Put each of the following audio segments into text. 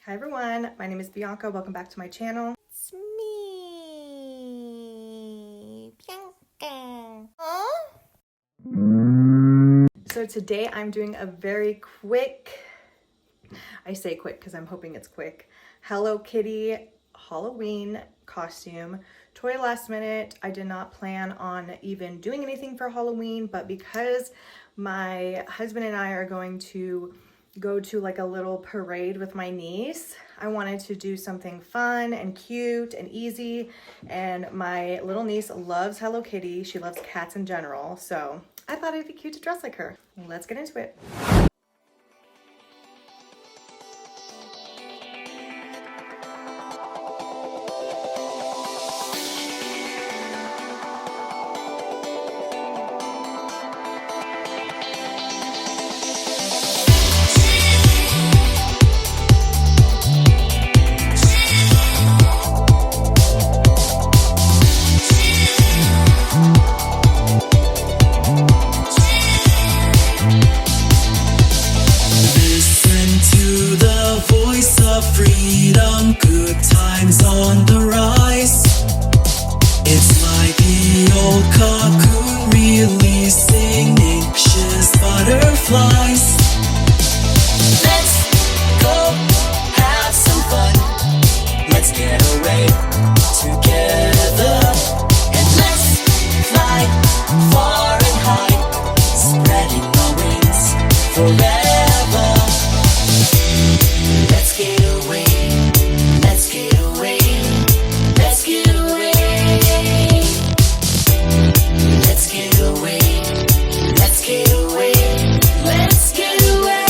Hi everyone, my name is Bianca. Welcome back to my channel. It's me, Bianca. So today I'm doing a very quick, I say quick because I'm hoping it's quick, Hello Kitty Halloween costume. Toy last minute. I did not plan on even doing anything for Halloween, but because my husband and I are going to go to like a little parade with my niece, I wanted to do something fun and cute and easy. And my little niece loves Hello Kitty. She loves cats in general. So I thought it'd be cute to dress like her. Let's get into it. Freedom, good times on the rise. It's like the old cocoon releasing anxious butterflies. Let's go have some fun. Let's get away together. And let's fly far and high, spreading our wings forever. Let's get away. Let's get away. Let's get away. Let's get away. Let's get away. Let's get away.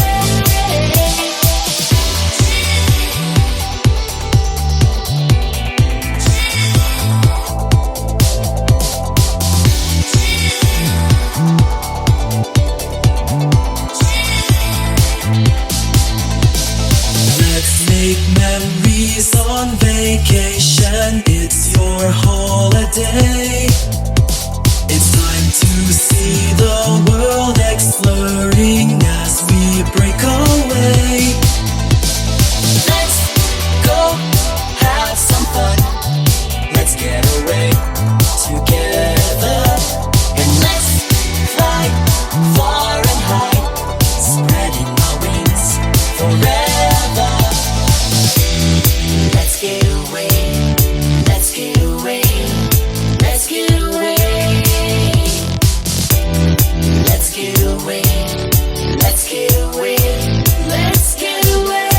Let's make memories on vacation. It's your holiday. It's time to see the world exploring as we break away. Let's go have some fun. Let's get away together. And let's fly far and high, spreading our wings forever. Let's get away. Let's get away. Let's get away. Let's get away. Let's get away. Let's get away.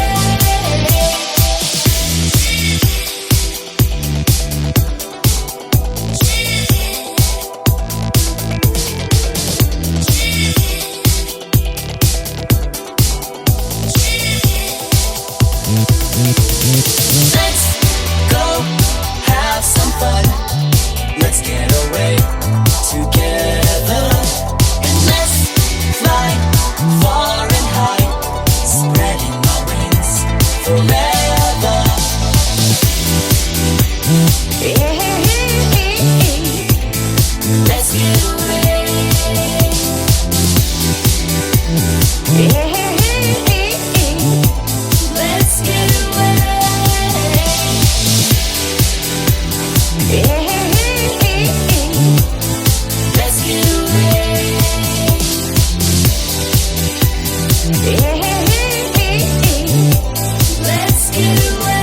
Let's go have some fun. Let's get away together. And let's fly far and high, spreading our wings forever. Let's get away. Let's get away. Let's get away. Let's get away.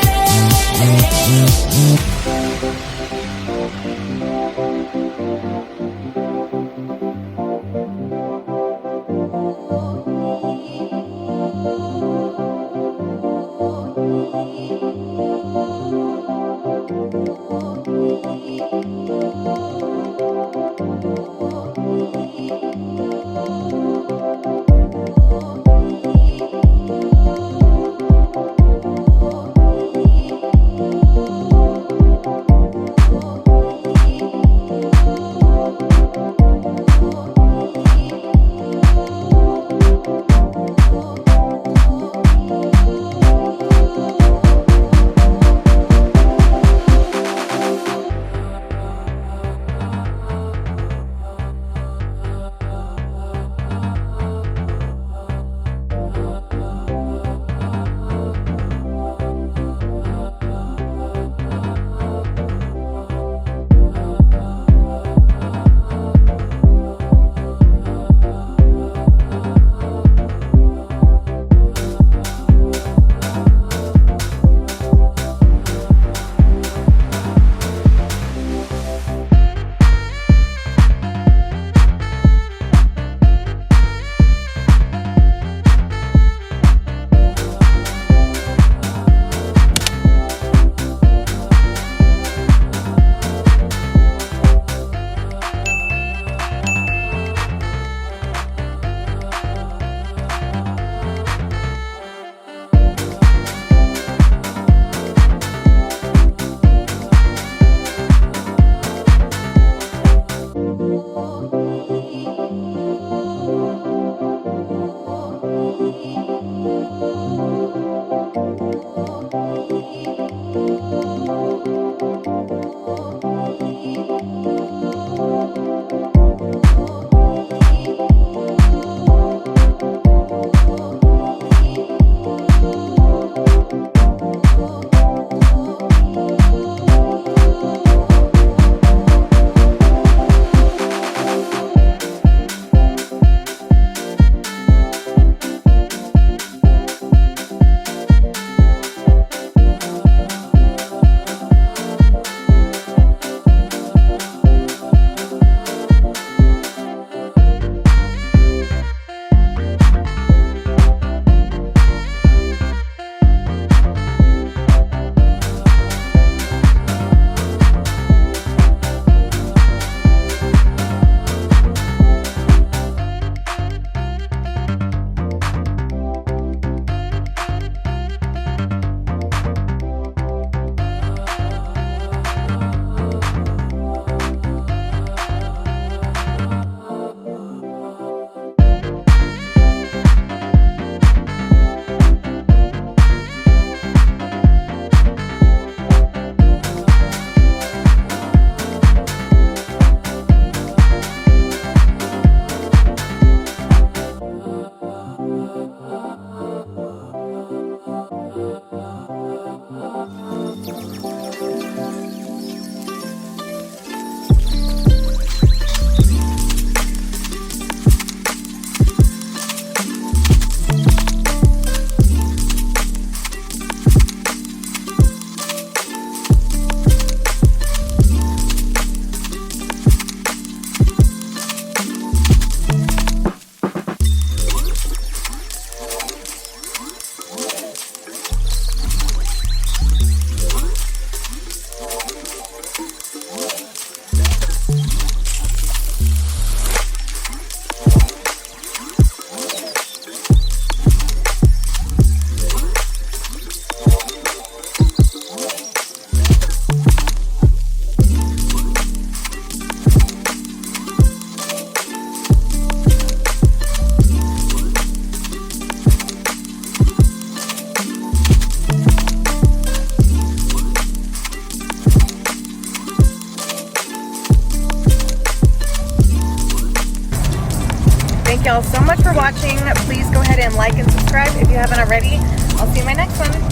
y'all so much for watching. Please go ahead and like and subscribe if you haven't already. I'll see you in my next one.